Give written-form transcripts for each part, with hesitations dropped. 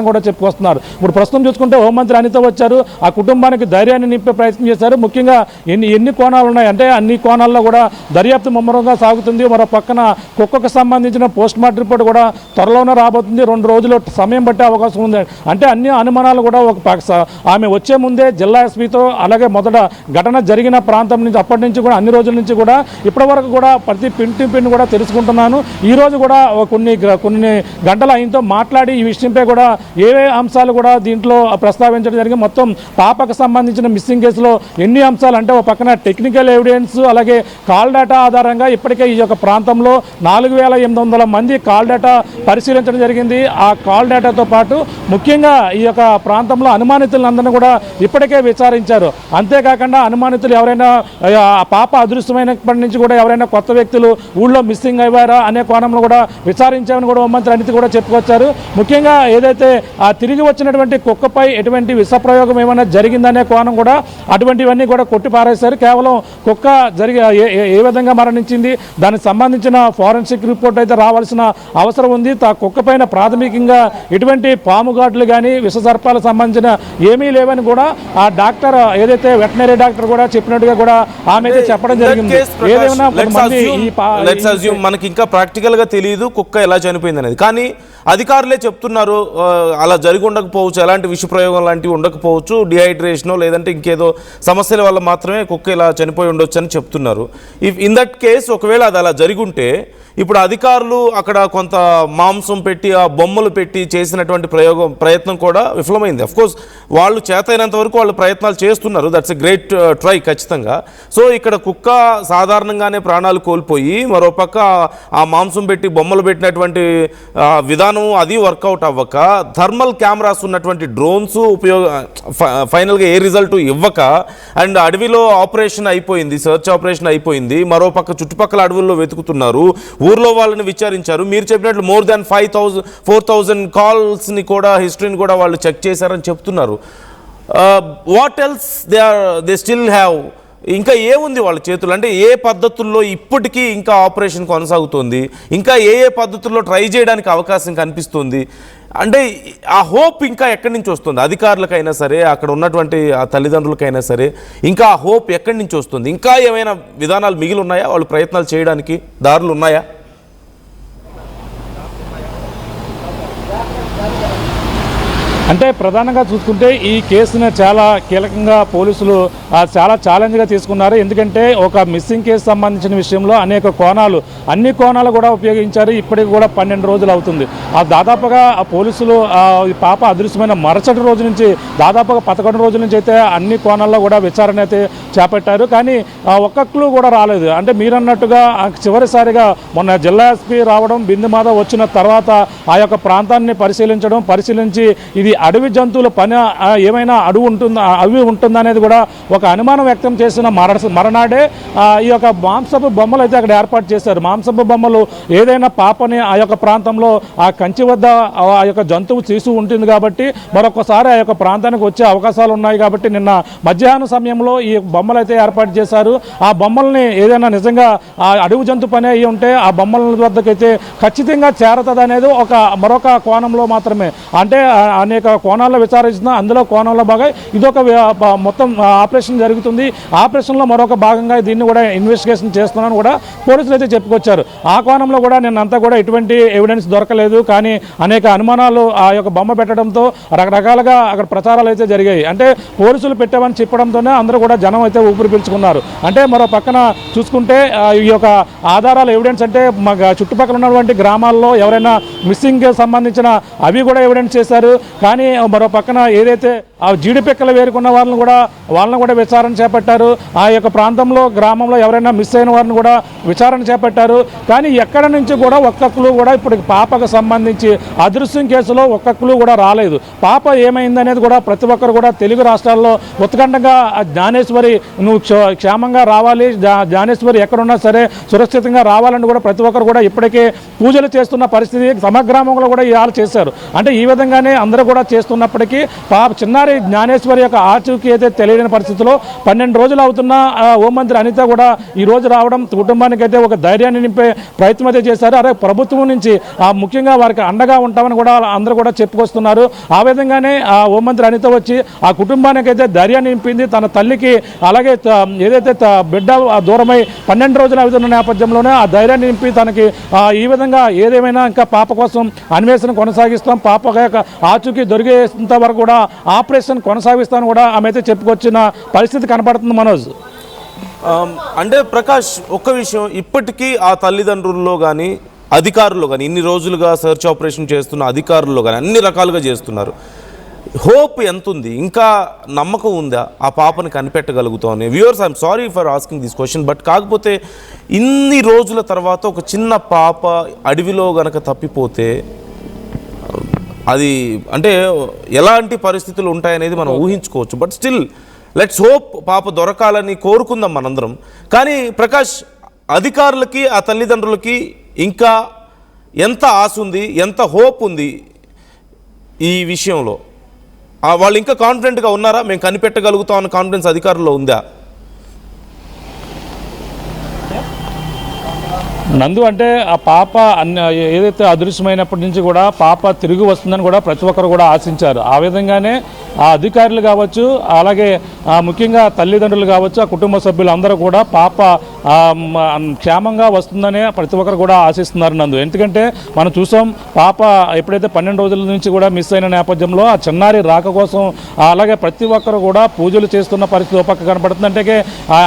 కూడా చెప్పుకొస్తున్నారు. ఇప్పుడు ప్రస్తుతం చూసుకుంటే హోంమంత్రి అనిత వచ్చారు, ఆ కుటుంబానికి ధైర్యాన్ని నింపే ప్రయత్నం చేశారు. ముఖ్యంగా ఎన్ని కోణాలు ఉన్నాయి అంటే అన్ని కోణాల్లో కూడా దర్యాప్తు ముమ్మరంగా సాగుతుంది. మరో పక్కన కుక్కకు సంబంధించిన పోస్ట్ మార్టం రిపోర్ట్ కూడా త్వరలోనే రాబోతుంది. 2 రోజులు సమయం పట్టే అవకాశం ఉంది. అంటే అన్ని అనుమానాలు కూడా ఆమె వచ్చే ముందే జిల్లా ఎస్పీతో అలాగే మొదట ఘటన జరిగిన ప్రాంతం నుంచి అప్పటి నుంచి కూడా అన్ని రోజుల నుంచి కూడా ఇప్పటి వరకు కూడా ప్రతి పిన్ కూడా తెలుసుకుంటున్నాను. ఈ రోజు కూడా కొన్ని గంటల ఆయనతో మాట్లాడి ఈ విషయంపై కూడా ఏవే అంశాలు కూడా దీంట్లో ప్రస్తావించడం జరిగింది. మొత్తం పాపకు సంబంధించిన మిస్సింగ్ కేసులో ఎన్ని అంశాలు అంటే ఒక పక్కన టెక్నికల్ ఎవిడెన్స్ అలాగే కాల్ డేటా ఆధారంగా ఇప్పటికే ఈ యొక్క ప్రాంతంలో 4800 మంది కాల్ డేటా పరిశీలించడం జరిగింది. ఆ కాల్ డేటాతో పాటు ముఖ్యంగా ఈ యొక్క ప్రాంతంలో అనుమానితులందరినీ కూడా ఇప్పటికే విచారించారు. అంతేకాకుండా అనుమానితులు ఎవరైనా పాప అదృశ్యమైనప్పటి నుంచి కూడా ఎవరైనా కొత్త వ్యక్తులు ఊళ్ళో మిస్సింగ్ అయ్యారా అనే కోణంలో కూడా విచారించామని కూడా హోంమంత్రి అనిత కూడా చెప్పుకొచ్చారు. ముఖ్యంగా ఏదైతే ఆ తిరిగి వచ్చినటువంటి కుక్కపై ఎటువంటి విషప్రయోగం ఏమైనా జరిగిందనే కోణం కూడా అటువంటివన్నీ కూడా కొట్టిపారేశారు. కేవలం కుక్క ఏ విధంగా మరణించింది దానికి సంబంధించిన ఫోరెన్సిక్ రిపోర్ట్ అయితే రావాల్సిన అవసరం ఉంది. కుక్క పైన ప్రాథమికంగా ఎటువంటి పాముగాట్లు కానీ విషసర్పాలకు సంబంధించిన ఏమీ లేవని కూడా ఆ డాక్టర్ ఏదైతే వెటనరీ డాక్టర్ కూడా చెప్పినట్టుగా కూడా ఆమె అయితే చెప్పడం జరిగింది. ఏదైనా మనకి ఇంకా ప్రాక్టికల్ గా తెలియదు కుక్క ఎలా చనిపోయింది అనేది, కానీ అధికారులే చెప్తున్నారు అలా జరిగి ఉండకపోవచ్చు, ఎలాంటి విష ప్రయోగం లాంటివి ఉండకపోవచ్చు, డిహైడ్రేషనో లేదంటే ఇంకేదో సమస్యల వల్ల మాత్రమే కుక్క ఇలా చనిపోయి ఉండొచ్చు అని చెప్తున్నారు. ఇన్ దట్ కేస్ ఒకవేళ అది అలా జరిగి ఉంటే ఇప్పుడు అధికారులు అక్కడ కొంత మాంసం పెట్టి ఆ బొమ్మలు పెట్టి చేసినటువంటి ప్రయత్నం కూడా విఫలమైంది. అఫ్కోర్స్ వాళ్ళు చేతైనంత వరకు వాళ్ళు ప్రయత్నాలు చేస్తున్నారు, దట్స్ ఎ గ్రేట్ ట్రై ఖచ్చితంగా. సో ఇక్కడ కుక్క సాధారణంగానే ప్రాణాలు కోల్పోయి మరోపక్క ఆ మాంసం పెట్టి బొమ్మలు పెట్టినటువంటి విధానం అది వర్కౌట్ అవ్వక థర్మల్ కెమెరాస్ ఉన్నటువంటి డ్రోన్స్ ఫైనల్గా ఏ రిజల్ట్ ఇవ్వక అండ్ అడవిలో ఆపరేషన్ అయిపోయింది, సర్చ్ ఆపరేషన్ అయిపోయింది. మరోపక్క చుట్టుపక్కల అడవుల్లో వెతుకుతున్నారు, ఊర్లో వాళ్ళని విచారించారు. మీరు చెప్పినట్లు మోర్ దాన్ 4,000 కాల్స్ని కూడా హిస్టరీని కూడా వాళ్ళు చెక్ చేశారని చెప్తున్నారు. What else they still have? ఇంకా ఏముంది వాళ్ళ చేతులు? అంటే ఏ పద్ధతుల్లో ఇప్పటికీ ఇంకా ఆపరేషన్ కొనసాగుతుంది, ఇంకా ఏ పద్ధతుల్లో ట్రై చేయడానికి అవకాశం కనిపిస్తుంది? అంటే ఆ హోప్ ఇంకా ఎక్కడి నుంచి వస్తుంది? అధికారులకైనా సరే అక్కడ ఉన్నటువంటి ఆ తల్లిదండ్రులకైనా సరే ఇంకా ఆ హోప్ ఎక్కడి నుంచి వస్తుంది? ఇంకా ఏమైనా విధానాలు మిగిలి ఉన్నాయా? వాళ్ళు ప్రయత్నాలు చేయడానికి దారులు ఉన్నాయా? అంటే ప్రధానంగా చూసుకుంటే ఈ కేసును చాలా కీలకంగా పోలీసులు చాలా ఛాలెంజ్గా తీసుకున్నారు. ఎందుకంటే ఒక మిస్సింగ్ కేసు సంబంధించిన విషయంలో అన్ని కోణాలు కూడా ఉపయోగించారు. ఇప్పటికి కూడా 12 రోజులు అవుతుంది. దాదాపుగా పోలీసులు పాప అదృశ్యమైన మరుసటి రోజు నుంచి దాదాపుగా 11 రోజుల నుంచి అయితే అన్ని కోణాల్లో కూడా విచారణ అయితే చేపట్టారు. కానీ ఒక్క క్లూ కూడా రాలేదు. అంటే మీరన్నట్టుగా చివరిసారిగా మొన్న జిల్లా ఎస్పీ రావడం, బిందు మాధవ్ వచ్చిన తర్వాత ఆ యొక్క ప్రాంతాన్ని పరిశీలించి ఇది అడవి జంతువుల పని ఏమైనా అవి ఉంటుందా అనేది కూడా ఒక అనుమానం వ్యక్తం చేసిన మరనాడే ఈ యొక్క మాంసపు బొమ్మలు అయితే అక్కడ ఏర్పాటు చేశారు. మాంసపు బొమ్మలు ఏదైనా పాపని ఆ యొక్క ప్రాంతంలో ఆ కంచి వద్ద ఆ యొక్క జంతువు తీసు ఉంటుంది కాబట్టి మరొకసారి ఆ యొక్క ప్రాంతానికి వచ్చే అవకాశాలు ఉన్నాయి కాబట్టి నిన్న మధ్యాహ్నం సమయంలో ఈ బొమ్మలు అయితే ఏర్పాటు చేశారు. ఆ బొమ్మల్ని ఏదైనా నిజంగా ఆ అడవి జంతు పని అయ్యి ఉంటే ఆ బొమ్మల వద్దకైతే ఖచ్చితంగా చేరతుంది అనేది మరొక కోణంలో మాత్రమే. అంటే అనేక కోణాల్లో విచారిస్తున్నా అందులో కోణంలో భాగంగా ఇదొక మొత్తం ఆపరేషన్ జరుగుతుంది. ఆపరేషన్లో మరొక భాగంగా దీన్ని కూడా ఇన్వెస్టిగేషన్ చేస్తున్నాను కూడా పోలీసులు అయితే చెప్పుకొచ్చారు. ఆ కోణంలో కూడా నిన్నంతా కూడా ఎటువంటి ఎవిడెన్స్ దొరకలేదు. కానీ అనేక అనుమానాలు ఆ యొక్క బొమ్మ పెట్టడంతో రకరకాలుగా అక్కడ ప్రచారాలు అయితే జరిగాయి. అంటే పోలీసులు పెట్టామని చెప్పడంతోనే అందరూ కూడా జనం అయితే ఊపిరి పీల్చుకున్నారు. అంటే మరో పక్కన చూసుకుంటే ఈ యొక్క ఆధారాలు ఎవిడెన్స్ అంటే చుట్టుపక్కల ఉన్నటువంటి గ్రామాల్లో ఎవరైనా మిస్సింగ్ సంబంధించిన అవి కూడా ఎవిడెన్స్ చేశారు. కానీ మరో పక్కన ఏదైతే ఆ జీడిపెక్కలు వేరుకున్న వాళ్ళని కూడా విచారణ చేపట్టారు. ఆ యొక్క ప్రాంతంలో గ్రామంలో ఎవరైనా మిస్ అయిన వారిని కూడా విచారణ చేపట్టారు. కానీ ఎక్కడ నుంచి కూడా ఒక్క క్లూ కూడా ఇప్పుడు పాపకు సంబంధించి అదృశ్యం కేసులో ఒక్క క్లూ కూడా రాలేదు. పాప ఏమైందనేది కూడా ప్రతి ఒక్కరు కూడా తెలుగు రాష్ట్రాల్లో ఉత్కంఠంగా జ్ఞానేశ్వరి నువ్వు క్షేమంగా రావాలి, జ్ఞానేశ్వరి ఎక్కడున్నా సరే సురక్షితంగా రావాలని కూడా ప్రతి ఒక్కరు కూడా ఇప్పటికే పూజలు చేస్తున్న పరిస్థితి సమగ్రామంలో కూడా ఇవాళ చేశారు. అంటే ఈ విధంగానే అందరూ కూడా చేస్తున్నప్పటికీ చిన్నారి జ్ఞానేశ్వరి యొక్క ఆచూకీ అయితే తెలియని పరిస్థితిలో 12 రోజులు అవుతున్న హోంమంత్రి అనిత కూడా ఈ రోజు రావడం కుటుంబానికి అయితే ఒక ధైర్యాన్ని నింపే ప్రయత్నం అయితే చేశారు. అదే ప్రభుత్వం నుంచి ముఖ్యంగా వారికి అండగా ఉంటామని కూడా అందరూ కూడా చెప్పుకొస్తున్నారు. ఆ విధంగానే హోంమంత్రి అనిత వచ్చి ఆ కుటుంబానికి అయితే ధైర్యాన్ని నింపింది. తన తల్లికి అలాగే ఏదైతే బిడ్డ దూరమై 12 రోజులు అవుతున్న నేపథ్యంలోనే ఆ ధైర్యాన్ని నింపి తనకి ఈ విధంగా ఏదేమైనా ఇంకా పాప కోసం అన్వేషణ కొనసాగిస్తాం, పాప ఆచూకీ దొరికేంత వరకు కూడా ఆపరేషన్ కొనసాగిస్తాను కూడా ఆమె అయితే చెప్పుకొచ్చిన పరిస్థితి కనపడుతుంది. మనోజ్, అంటే ప్రకాష్ ఒక్క విషయం, ఇప్పటికీ ఆ తల్లిదండ్రుల్లో కానీ అధికారుల్లో కానీ ఇన్ని రోజులుగా సెర్చ్ ఆపరేషన్ చేస్తున్న అధికారుల్లో కానీ అన్ని రకాలుగా చేస్తున్నారు. హోప్ ఎంత ఉంది, ఇంకా నమ్మకం ఉందా ఆ పాపని కనిపెట్టగలుగుతామని? Viewers, I'm sorry for asking this question, but కాకపోతే ఇన్ని రోజుల తర్వాత ఒక చిన్న పాప అడవిలో గనక తప్పిపోతే అది అంటే ఎలాంటి పరిస్థితులు ఉంటాయనేది మనం ఊహించుకోవచ్చు. బట్ స్టిల్ లెట్స్ హోప్ పాప దొరకాలని కోరుకుందాం మనందరం. కానీ ప్రకాష్, అధికారులకి ఆ తల్లిదండ్రులకి ఇంకా ఎంత ఆశ ఉంది, ఎంత హోప్ ఉంది ఈ విషయంలో? వాళ్ళు ఇంకా కాన్ఫిడెంట్గా ఉన్నారా? మేము కనిపెట్టగలుగుతాం అన్న కాన్ఫిడెన్స్ అధికారుల్లో ఉందా? నందు, అంటే ఆ పాప ఏదైతే అదృశ్యమైనప్పటి నుంచి కూడా పాప తిరిగి వస్తుందని కూడా ప్రతి ఒక్కరు కూడా ఆశించారు. ఆ విధంగానే ఆ అధికారులు కావచ్చు, అలాగే ముఖ్యంగా తల్లిదండ్రులు కావచ్చు, ఆ కుటుంబ సభ్యులు అందరూ కూడా పాప క్షేమంగా వస్తుందనే ప్రతి ఒక్కరు కూడా ఆశిస్తున్నారు నందు. ఎందుకంటే మనం చూసాం, పాప ఎప్పుడైతే 12 రోజుల నుంచి కూడా మిస్ అయిన నేపథ్యంలో ఆ చిన్నారి రాక కోసం అలాగే ప్రతి ఒక్కరు కూడా పూజలు చేస్తున్న పరిస్థితి ఒక పక్క కనపడుతుంది.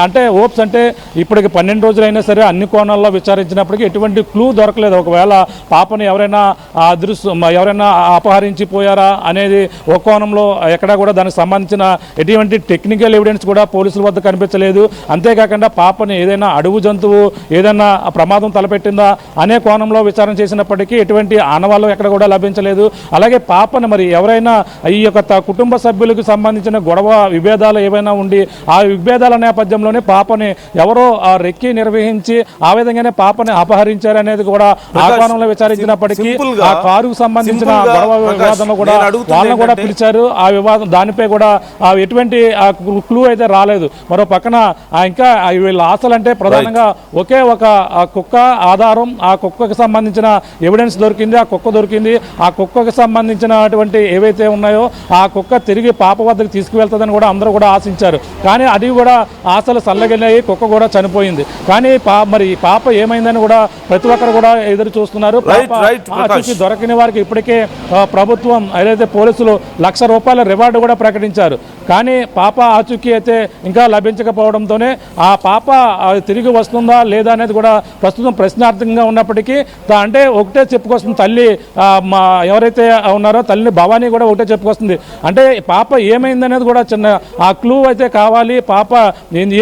అంటే హోప్స్ అంటే ఇప్పటికి 12 రోజులైనా సరే అన్ని కోణాల్లో విచారించినప్పటికీ ఎటువంటి క్లూ దొరకలేదు. ఒకవేళ పాపని ఎవరైనా అపహరించి పోయారా అనేది ఒక కోణంలో ఎక్కడా కూడా దానికి సంబంధించిన ఎటువంటి టెక్నికల్ ఎవిడెన్స్ కూడా పోలీసుల వద్ద కనిపించలేదు. అంతేకాకుండా పాపని ఏదైనా అడవి జంతువు ఏదైనా ప్రమాదం తలపెట్టిందా అనే కోణంలో విచారణ చేసినప్పటికీ ఎటువంటి ఆనవాళ్ళు ఎక్కడ కూడా లభించలేదు. అలాగే పాపని మరి ఎవరైనా ఈ యొక్క కుటుంబ సభ్యులకు సంబంధించిన గొడవ విభేదాలు ఏవైనా ఉండి ఆ విభేదాల నేపథ్యంలోనే పాపని ఎవరో రెక్కి నిర్వహించి ఆ విధంగానే పాపని అపహరించారనేది కూడా ఆ కోణంలో విచారించినప్పటికీ ఆ కారుకు సంబంధించిన గొడవ వివాదంలో కూడా వాళ్ళని కూడా పిలిచారు. ఆ వివాదం దానిపై కూడా ఎటువంటి క్లూ అయితే రాలేదు. మరో పక్కన ఇంకా వీళ్ళ ఆశలంటే ప్రధానంగా ఒకే ఒక కుక్క ఆధారం, ఆ కుక్కకు సంబంధించిన ఎవిడెన్స్ దొరికింది, ఆ కుక్క దొరికింది. ఆ కుక్కకు సంబంధించినటువంటి ఏవైతే ఉన్నాయో ఆ కుక్క తిరిగి పాప వద్దకు తీసుకువెళ్తుందని కూడా అందరూ కూడా ఆశించారు. కానీ అది కూడా ఆశలు సల్లగిల్లాయి, కుక్క కూడా చనిపోయింది. కానీ మరి పాప ఏమైందని కూడా ప్రతి ఒక్కరు కూడా ఎదురు చూస్తున్నారు. దొరకని వారికి ఇప్పటికే ప్రభుత్వం ఏదైతే పోలీసులు ₹1,00,000 రివార్డు కూడా ప్రకటించారు. కానీ పాప ఆచూకీ అయితే ఇంకా లభించకపోవడంతోనే ఆ పాప తిరిగి వస్తుందా లేదా అనేది కూడా ప్రస్తుతం ప్రశ్నార్థకంగా ఉన్నప్పటికీ అంటే ఒకటే చెప్పుకొస్తుంది తల్లి, ఎవరైతే ఉన్నారో తల్లిని భవానీ కూడా ఒకటే చెప్పుకొస్తుంది. అంటే పాప ఏమైందనేది కూడా చిన్న ఆ క్లూ అయితే కావాలి, పాప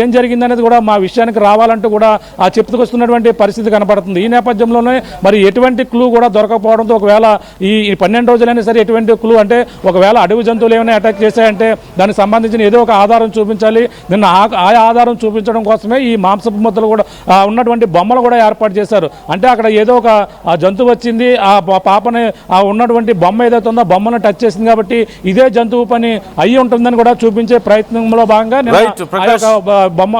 ఏం జరిగిందనేది కూడా మా విషయానికి రావాలంటూ కూడా చెప్పుకొస్తున్నటువంటి పరిస్థితి కనపడుతుంది. ఈ నేపథ్యంలోనే మరి ఎటువంటి క్లూ కూడా దొరకకపోవడంతో ఒకవేళ ఈ 12 రోజులైనా సరే ఎటువంటి క్లూ అంటే ఒకవేళ అడవి జంతువులు ఏమైనా అటాక్ చేశాయంటే దానికి సంబంధించిన ఏదో ఒక ఆధారం చూపించాలి. నిన్న ఆ ఆధారం చూపించడం కోసమే ఈ మాంసపు ముద్దలు కూడా ఉన్నటువంటి బొమ్మలు కూడా ఏర్పాటు చేశారు. అంటే అక్కడ ఏదో ఒక జంతువు వచ్చింది, ఆ పాపని ఉన్నటువంటి బొమ్మ ఏదైతే ఉందో బొమ్మను టచ్ చేసింది కాబట్టి ఇదే జంతువు పని అయ్యి ఉంటుందని కూడా చూపించే ప్రయత్నంలో భాగంగా బొమ్మ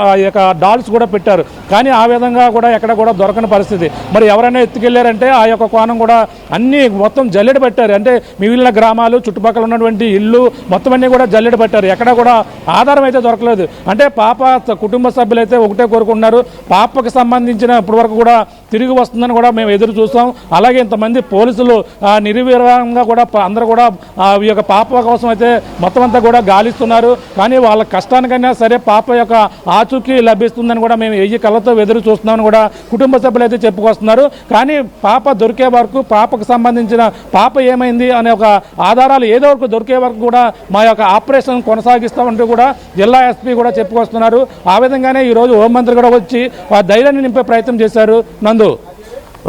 డాల్స్ కూడా పెట్టారు. కానీ ఆ విధంగా కూడా ఎక్కడ కూడా దొరకని పరిస్థితి. మరి ఎవరైనా ఎత్తుకెళ్లారంటే ఆ యొక్క కోణం కూడా అన్ని మొత్తం జల్లెడ పెట్టారు. అంటే మిగిలిన గ్రామాలు చుట్టుపక్కల ఉన్నటువంటి ఇల్లు మొత్తం అన్ని కూడా జల్లెడ పెట్టారు. ఎక్కడ కూడా ఆధారం అయితే దొరకలేదు. అంటే పాప కుటుంబ సభ్యులైతే ఒకటే కోరుకుంటున్నారు, పాపకు సంబంధించిన ఇప్పటి వరకు కూడా తిరిగి వస్తుందని కూడా మేము ఎదురు చూస్తాం. అలాగే ఇంతమంది పోలీసులు నిర్వీర్యంగా కూడా అందరూ కూడా ఈ యొక్క పాప కోసం అయితే మొత్తం అంతా కూడా గాలిస్తున్నారు. కానీ వాళ్ళ కష్టానికైనా సరే పాప యొక్క ఆచూకీ లభిస్తుందని కూడా మేము ఎయ్యి కళ్ళతో ఎదురు చూస్తున్నామని కూడా కుటుంబ సభ్యులు అయితే చెప్పుకొస్తున్నారు. కానీ పాప దొరికే వరకు, పాపకు సంబంధించిన పాప ఏమైంది అనే ఒక ఆధారాలు ఏదో వరకు దొరికే వరకు కూడా మా యొక్క ఆపరేషన్ కొనసాగిస్తామంటూ కూడా జిల్లా ఎస్పీ కూడా చెప్పుకొస్తున్నారు. ఆ విధంగానే ఈరోజు హోంమంత్రి కూడా వచ్చి ఆ ధైర్యాన్ని నింపే ప్రయత్నం చేశారు. నందు,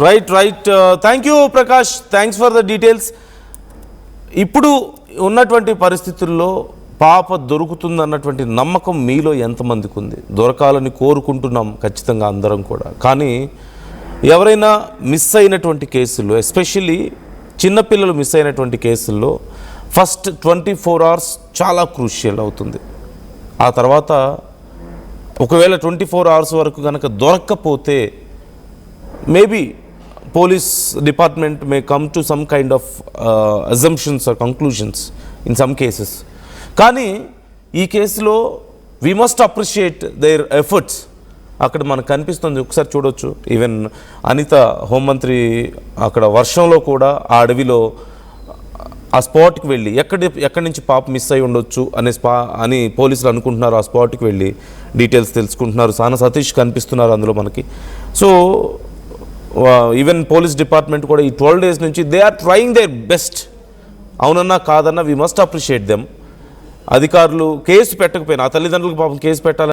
right thank you Prakash, thanks for the details. ఇప్పుడు ఉన్నటువంటి పరిస్థితుల్లో పాప దొరుకుతుందన్నటువంటి నమ్మకం మీలో ఎంతమందికి ఉంది? దొరకాలని కోరుకుంటున్నాం ఖచ్చితంగా అందరం కూడా. కానీ ఎవరైనా మిస్ అయినటువంటి కేసుల్లో, ఎస్పెషల్లీ చిన్నపిల్లలు మిస్ అయినటువంటి కేసుల్లో ఫస్ట్ 24 hours చాలా క్రూషియల్ అవుతుంది. ఆ తర్వాత ఒకవేళ 24 hours వరకు కనుక దొరక్కపోతే maybe police department may come to some kind of assumptions or conclusions in some cases. కానీ ఈ కేసులో we must appreciate their efforts. అక్కడ మనకు కనిపిస్తుంది, ఒకసారి చూడొచ్చు. ఈవెన్ అనిత హోంమంత్రి అక్కడ వర్షంలో కూడా ఆ అడవిలో ఆ స్పాట్కి వెళ్ళి ఎక్కడి నుంచి పాప మిస్ అయి ఉండొచ్చు అని పోలీసులు అనుకుంటున్నారు. ఆ స్పాట్కి వెళ్ళి డీటెయిల్స్ తెలుసుకుంటున్నారు. సానా సతీష్ కనిపిస్తున్నారు అందులో మనకి. సో ఈవెన్ పోలీస్ డిపార్ట్మెంట్ కూడా ఈ 12 days నుంచి they are trying their best. అవునన్నా కాదన్నా వీ మస్ట్ అప్రిషియేట్ దెమ్. అధికారులు కేసు పెట్టకపోయినా, ఆ తల్లిదండ్రులకు పాపం కేసు పెట్టాలని